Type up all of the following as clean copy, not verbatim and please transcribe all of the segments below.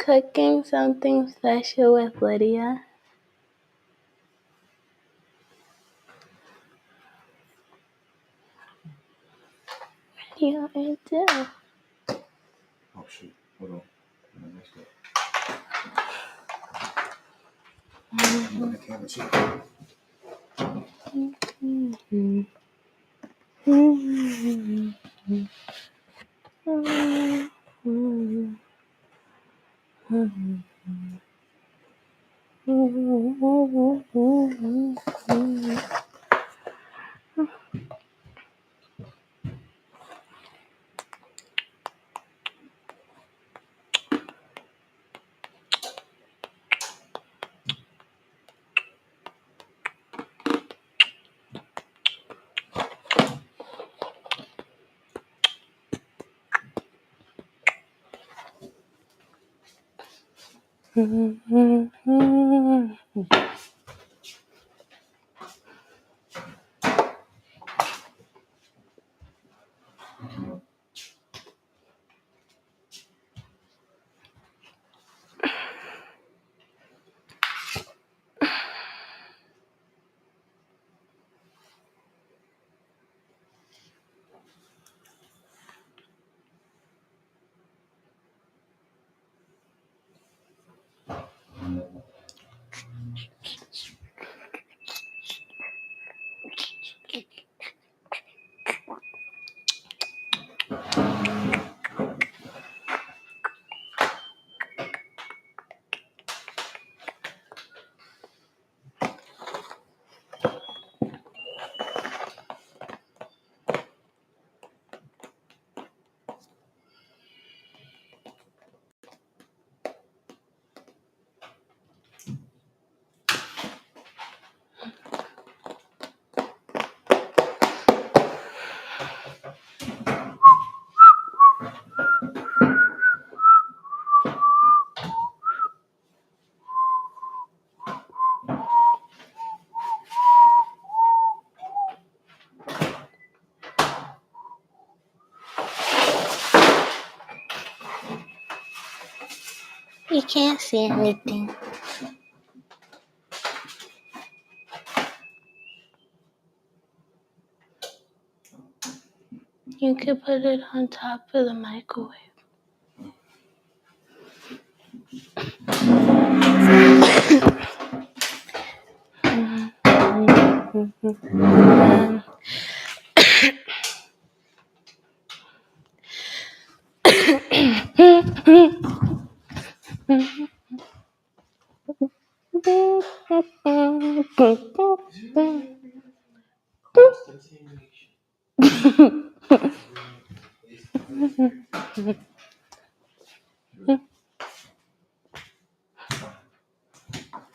cooking something special with Lydia. What do you want me to do? Oh shoot, hold on. I messed up. The camera too. You can't see anything. You could put it on top of the microwave.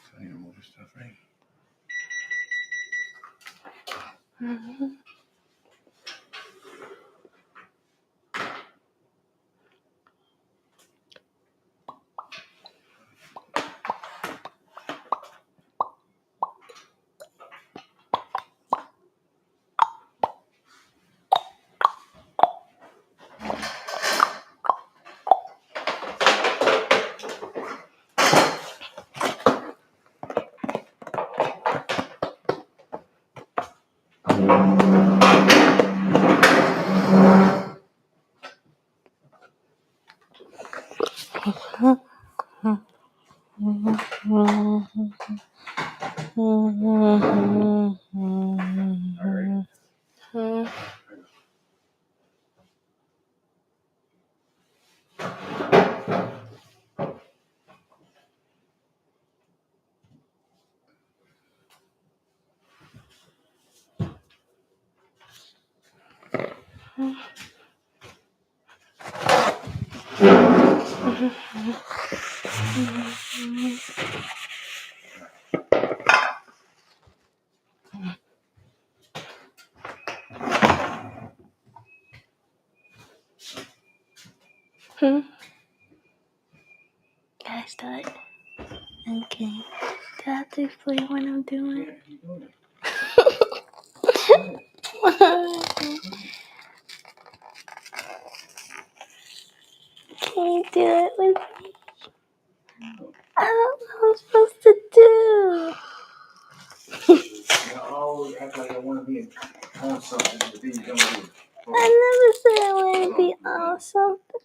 I need to move this stuff, right? Can I start? Okay. Do I have to explain what I'm doing? Yeah, keep doing it. Can you do it with me? I don't know what I'm supposed to do. I always act like I want to be on something, but then you don't do it. I never said I want to be on something.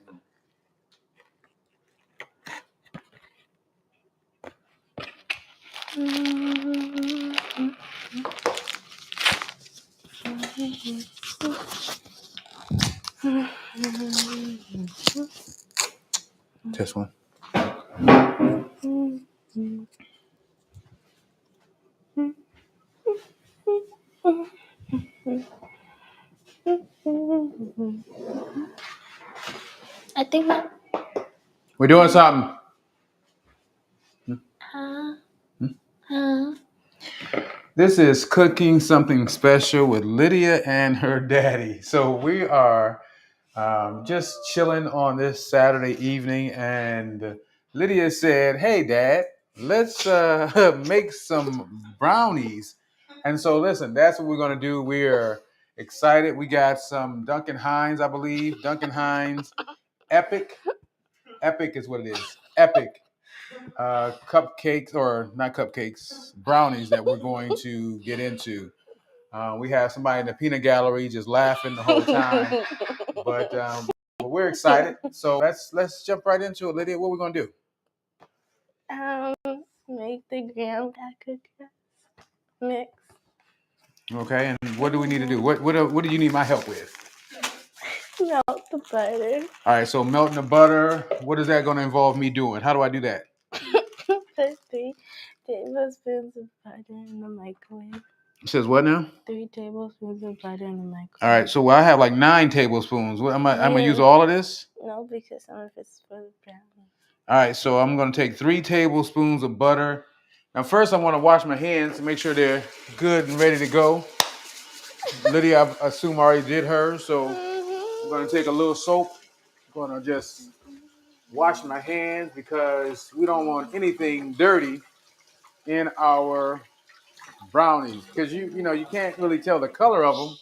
Test one. I think my. We're doing something. This is cooking something special with Lydia and her daddy. So we are just chilling on this Saturday evening, and Lydia said, "Hey, Dad, let's make some brownies." And so, listen, that's what we're going to do. We are excited. We got some Duncan Hines, I believe. Duncan Hines, Epic. Epic is what it is. Epic cupcakes, or not cupcakes, brownies that we're going to get into. We have somebody in the peanut gallery just laughing the whole time, but we're excited. So let's jump right into it, Lydia. What are we gonna do? Make the graham cracker mix. Okay, and what do we need to do? What do you need my help with? Melt the butter. All right, so melting the butter. What is that going to involve me doing? How do I do that? Put 3 tablespoons of butter in the microwave. It says what now? 3 tablespoons of butter in the microwave. All right, so I have like 9 tablespoons. What am I gonna use all of this? No, because some of it's for the brownie. All right, so I'm gonna take 3 tablespoons of butter. Now, first, I want to wash my hands to make sure they're good and ready to go. Lydia, I assume, already did hers, so I'm going to take a little soap. I'm going to just wash my hands because we don't want anything dirty in our brownies. Because you can't really tell the color of them,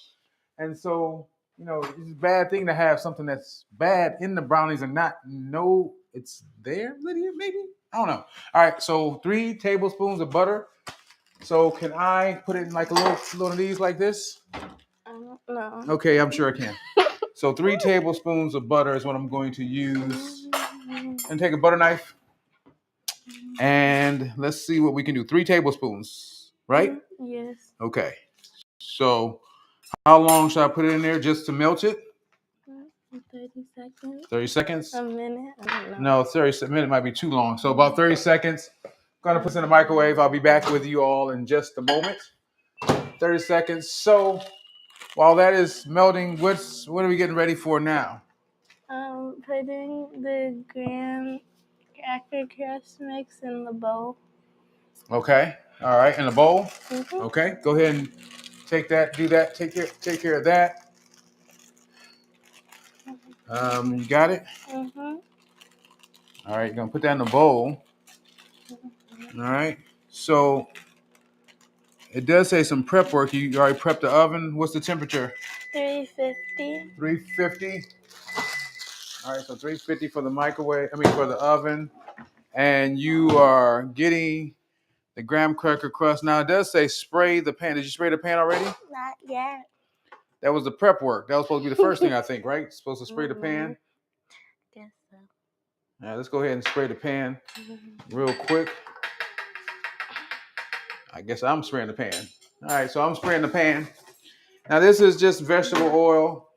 and so it's a bad thing to have something that's bad in the brownies and not know it's there. Lydia, maybe, I don't know. All right, so 3 tablespoons of butter. So can I put it in like a little of these like this? No. Okay, I'm sure I can. So 3 tablespoons of butter is what I'm going to use. And take a butter knife. And let's see what we can do. 3 tablespoons, right? Yes. Okay. So how long should I put it in there just to melt it? 30 seconds. 30 seconds? A minute? I don't know. No, 30 minutes might be too long. So about 30 seconds. I'm going to put this in the microwave. I'll be back with you all in just a moment. 30 seconds. So while that is melting, what are we getting ready for now? Putting the graham cracker crust mix in the bowl. Okay. All right. In the bowl. Mm-hmm. Okay. Go ahead and take that. Do that. Take care of that. You got it. Mm-hmm. All right. You're gonna put that in the bowl. All right. So it does say some prep work. You already prepped the oven. What's the temperature? 350. 350. All right. So 350 for the microwave. For the oven. And you are getting the graham cracker crust. Now it does say spray the pan. Did you spray the pan already? Not yet. That was the prep work. That was supposed to be the first thing, I think, right? Supposed to spray the pan. Guess so. All right, let's go ahead and spray the pan real quick. I guess I'm spraying the pan. All right, so I'm spraying the pan. Now this is just vegetable oil,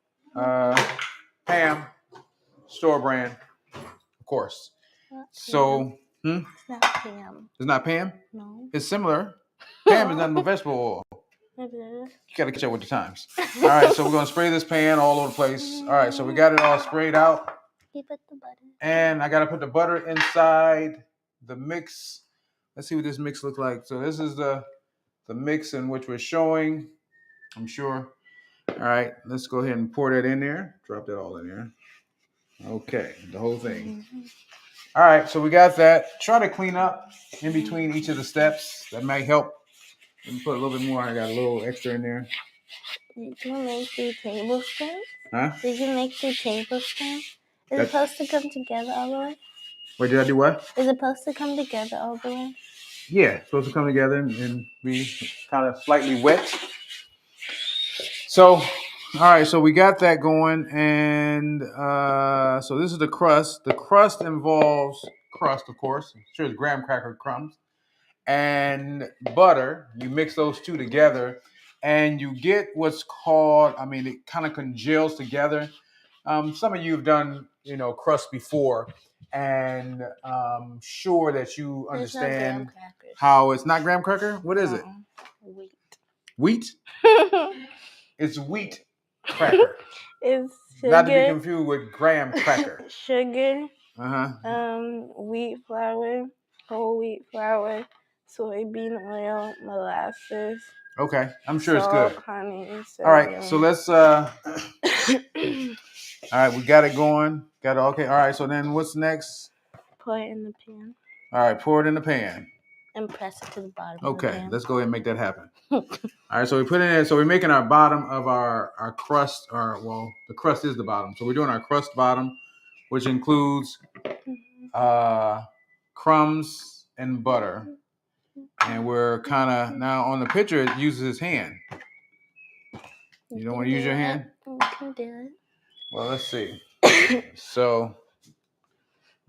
Pam, store brand, of course. So, It's not Pam. It's not Pam? No. It's similar. Pam is nothing but vegetable oil. It is. You got to catch up with the times. All right, so we're going to spray this pan all over the place. All right, so we got it all sprayed out. You put the butter. And I got to put the butter inside the mix. Let's see what this mix looks like. So this is the mix in which we're showing, I'm sure. All right, let's go ahead and pour that in there. Drop that all in there. Okay, the whole thing. All right, so we got that. Try to clean up in between each of the steps. That might help. Let me put a little bit more. I got a little extra in there. Did you make 3 tablespoons? Huh? Did you make 3 tablespoons? Is it supposed to come together all the way? Wait, did I do what? Is it supposed to come together all the way? Yeah, it's supposed to come together and be kind of slightly wet. So, all right, so we got that going, and so this is the crust. The crust involves crust, of course. I'm sure it's graham cracker crumbs and butter. You mix those two together, and you get what's called. I mean, it kind of congeals together. Some of you have done, crust before, and sure that you understand how it's not graham cracker. What is it? Wheat. Wheat? It's wheat cracker. It's sugar. Not to be confused with graham cracker. Sugar. Uh-huh. Wheat flour, whole wheat flour, soybean oil, molasses. Okay, I'm sure salt, it's good. Honey, all right, so let's. All right, we got it going. Got it. Okay. All right. So then, what's next? Pour it in the pan. All right, pour it in the pan. And press it to the bottom. Okay, of the pan. Let's go ahead and make that happen. All right, so we put it in. So we're making our bottom of our crust. The crust is the bottom. So we're doing our crust bottom, which includes crumbs and butter. And we're kind of now on the picture. It uses his hand. You don't want to use your hand? You can do it. Well, let's see. So,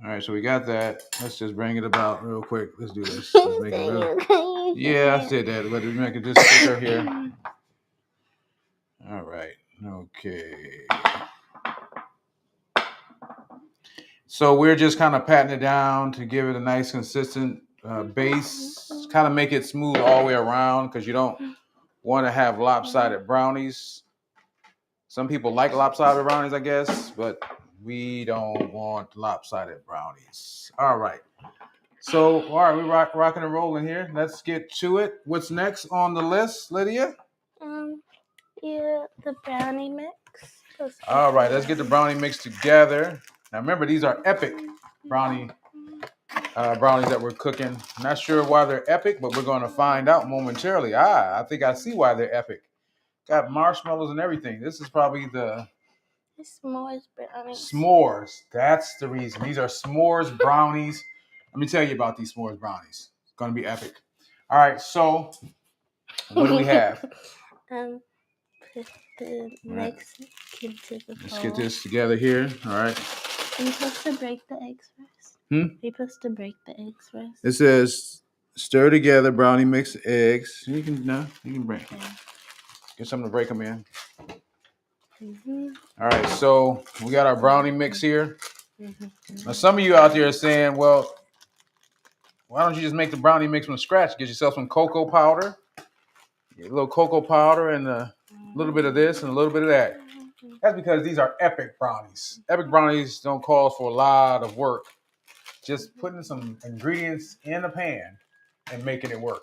all right. So we got that. Let's just bring it about real quick. Let's do this. Let's make it real. Yeah, I said that, but we make it just thicker here. All right. Okay. So we're just kind of patting it down to give it a nice, consistent base. Kind of make it smooth all the way around because you don't want to have lopsided brownies. Some people like lopsided brownies, I guess, but we don't want lopsided brownies. All right. So, all right, we're rocking and rolling here. Let's get to it. What's next on the list, Lydia? Yeah, the brownie mix. All right, let's get the brownie mix together. Now, remember, these are epic brownies that we're cooking. Not sure why they're epic, but we're going to find out momentarily. I think I see why they're epic. Got marshmallows and everything. This is probably the s'mores brownies. S'mores. That's the reason. These are s'mores brownies. Let me tell you about these s'mores brownies. It's going to be epic. All right, so what do we have? Put the mix into the bowl. Let's get this together here. All right. Are you supposed to break the eggs first? Are you supposed to break the eggs first? It says stir together brownie mix eggs. You can break them. Get something to break them in. All right, so we got our brownie mix here. Now, some of you out there are saying, well, why don't you just make the brownie mix from scratch? Get yourself some cocoa powder, a little cocoa powder, and a little bit of this and a little bit of that. That's because these are epic brownies. Epic brownies don't call for a lot of work. Just putting some ingredients in a pan and making it work.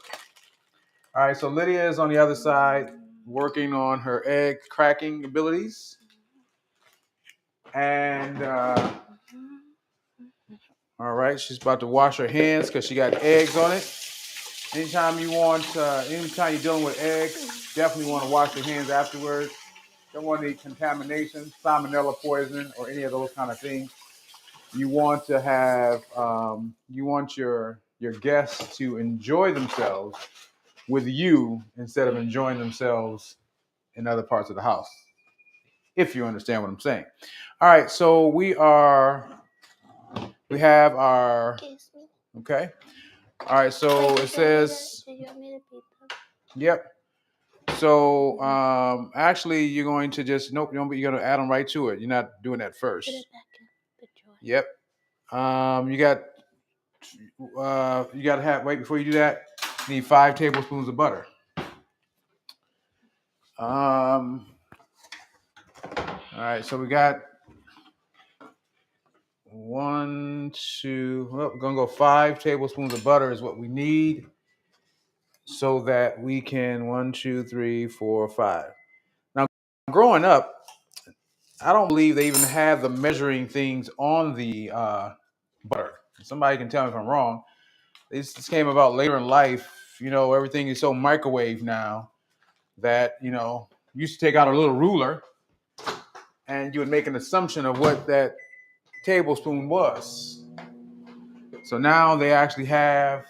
All right, so Lydia is on the other side working on her egg cracking abilities. And all right, she's about to wash her hands because she got eggs on it. Anytime you're dealing with eggs, definitely want to wash your hands afterwards. Don't want any contamination, salmonella poisoning, or any of those kind of things. You want to have, you want your guests to enjoy themselves with you instead of enjoying themselves in other parts of the house. If you understand what I'm saying. All right, so we have our, okay. All right, so it says, did you want me to beat them? Yep. So actually, you're going to just you're going to add them right to it. You're not doing that first. Put it back in the jar. Yep. You got to have wait before you do that. You need 5 tablespoons of butter. All right, so we got 1, 2. Well, we're gonna go 5 tablespoons of butter is what we need, so that we can 1, 2, 3, 4, 5. Now, growing up, I don't believe they even have the measuring things on the butter. Somebody can tell me if I'm wrong. This came about later in life. Everything is so microwave now that you used to take out a little ruler and you would make an assumption of what that tablespoon was. So now they actually have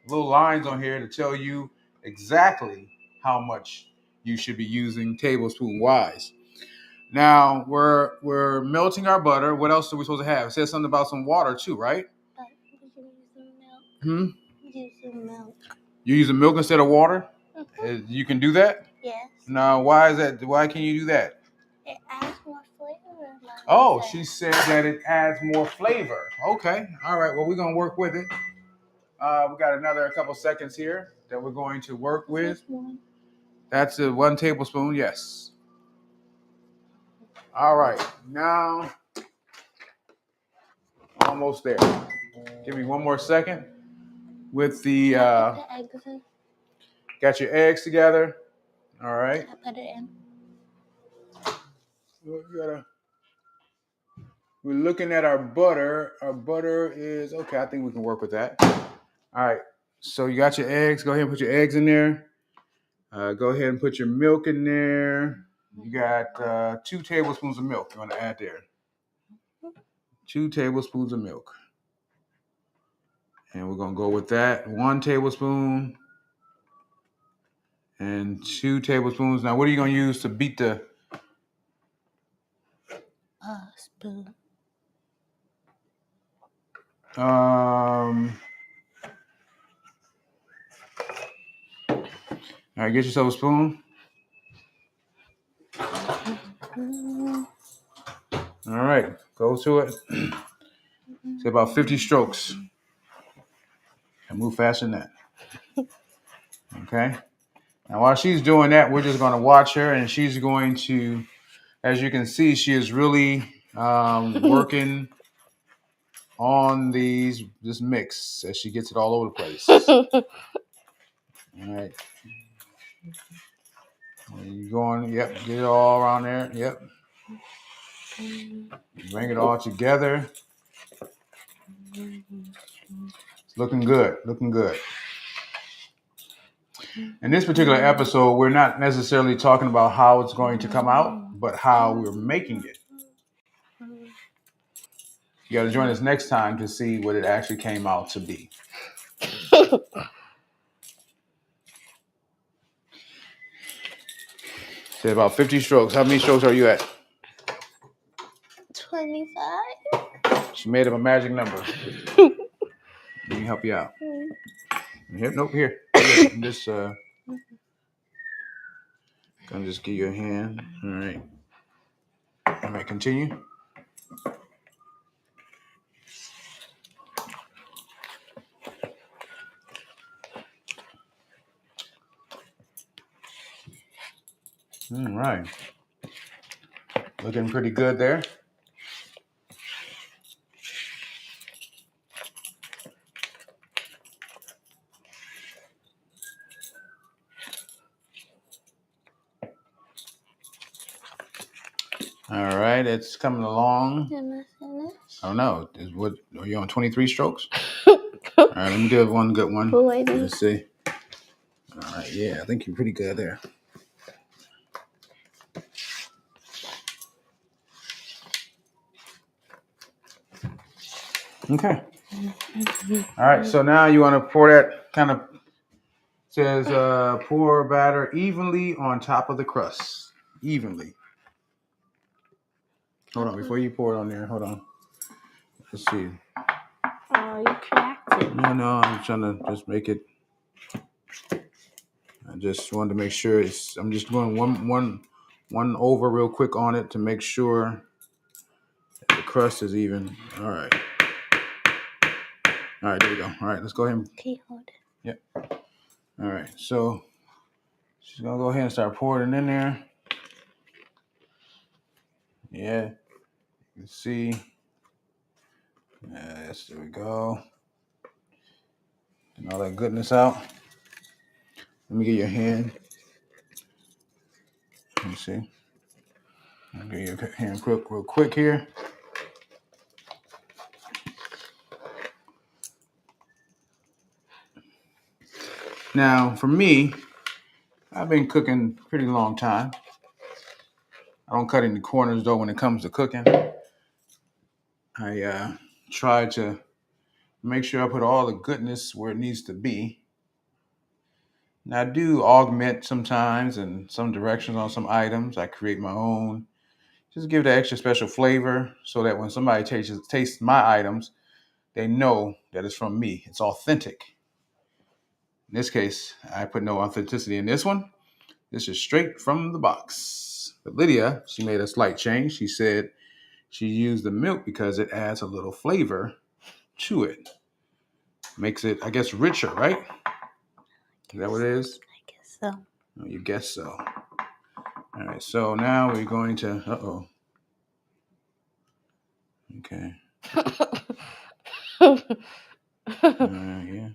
little lines on here to tell you exactly how much you should be using tablespoon wise. Now we're melting our butter. What else are we supposed to have? It says something about some water too, right? We can use some milk. Hmm. Use some milk. You use milk instead of water? Mm-hmm. You can do that? Yes. Now, why is that? Why can you do that? It adds more flavor. Oh, she said that it adds more flavor. Okay. All right. Well, we're gonna work with it. We got another couple seconds here that we're going to work with. That's 1 tablespoon. Yes. All right. Now, almost there. Give me one more second. With the got your eggs together. All right. I put it in. We're looking at our butter. Our butter is okay. I think we can work with that. All right. So you got your eggs. Go ahead and put your eggs in there. Go ahead and put your milk in there. You got 2 tablespoons of milk you want to add there. 2 tablespoons of milk. And we're going to go with that. 1 tablespoon and 2 tablespoons. Now, what are you going to use to beat the... spoon. All right, get yourself a spoon. All right, go to it. Say about 50 strokes. And move faster than that. Okay. Now, while she's doing that, we're just going to watch her, and she's going to, as you can see, she is really working on this mix as she gets it all over the place. All right. You going? Yep. Get it all around there. Yep. Bring it all together. It's looking good. Looking good. In this particular episode, we're not necessarily talking about how it's going to come out, but how we're making it. You got to join us next time to see what it actually came out to be. Say about 50 strokes. How many strokes are you at? 25. She made up a magic number. Let me help you out. Here, nope, here. I'm just gonna just give you a hand. All right. All right, continue. All right. Looking pretty good there. All right, it's coming along. Am I finished? I don't know. What are you on 23 strokes? All right, let me do one good one. Let's see. All right, yeah, I think you're pretty good there. Okay. All right, so now you want to pour that kind of says pour batter evenly on top of the crust. Evenly. Hold on, before you pour it on there, hold on. Let's see. Oh, you cracked it. No, I'm trying to just make it. I just wanted to make sure I'm just going one over real quick on it to make sure the crust is even. All right. All right, there we go. All right, let's go ahead. Okay, hold it. Yep. All right, so she's gonna go ahead and start pouring it in there. Yeah, you can see. Yes, there we go. And all that goodness out. Let me get your hand. Let me see. I'll get your hand real quick here. Now, for me, I've been cooking a pretty long time. I don't cut any corners, though, when it comes to cooking. I try to Make sure I put all the goodness where it needs to be. And I do augment sometimes in some directions on some items. I create my own. Just give it an extra special flavor so that when somebody tastes my items, they know that it's from me. It's authentic. In this case, I put no authenticity in this one. This is straight from the box. But Lydia, she made a slight change. She said she used the milk because it adds a little flavor to it. Makes it, I guess, richer, right? Is that what it is? I guess so. Oh, you guess so. All right, so now we're going to, okay. Yeah.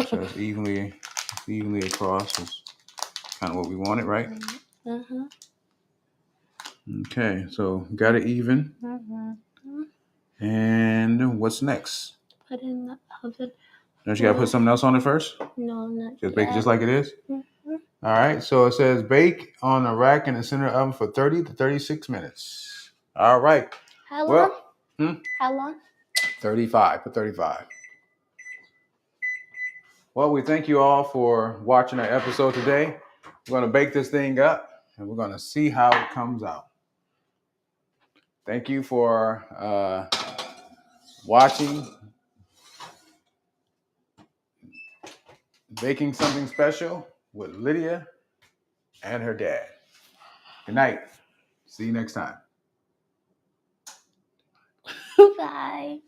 So it's evenly across. It's kind of what we wanted, right? Mm-hmm. Okay, so got it even. Mm-hmm. And what's next? Put in the oven. Don't you got to put something else on it first? No, not Just bake it yet. just like it is? Mm-hmm. All right, so it says bake on a rack in the center oven for 30 to 36 minutes. All right. How long? How long? 35. Put 35. Well, we thank you all for watching our episode today. We're going to bake this thing up, and we're going to see how it comes out. Thank you for watching Baking Something Special with Lydia and her dad. Good night. See you next time. Bye.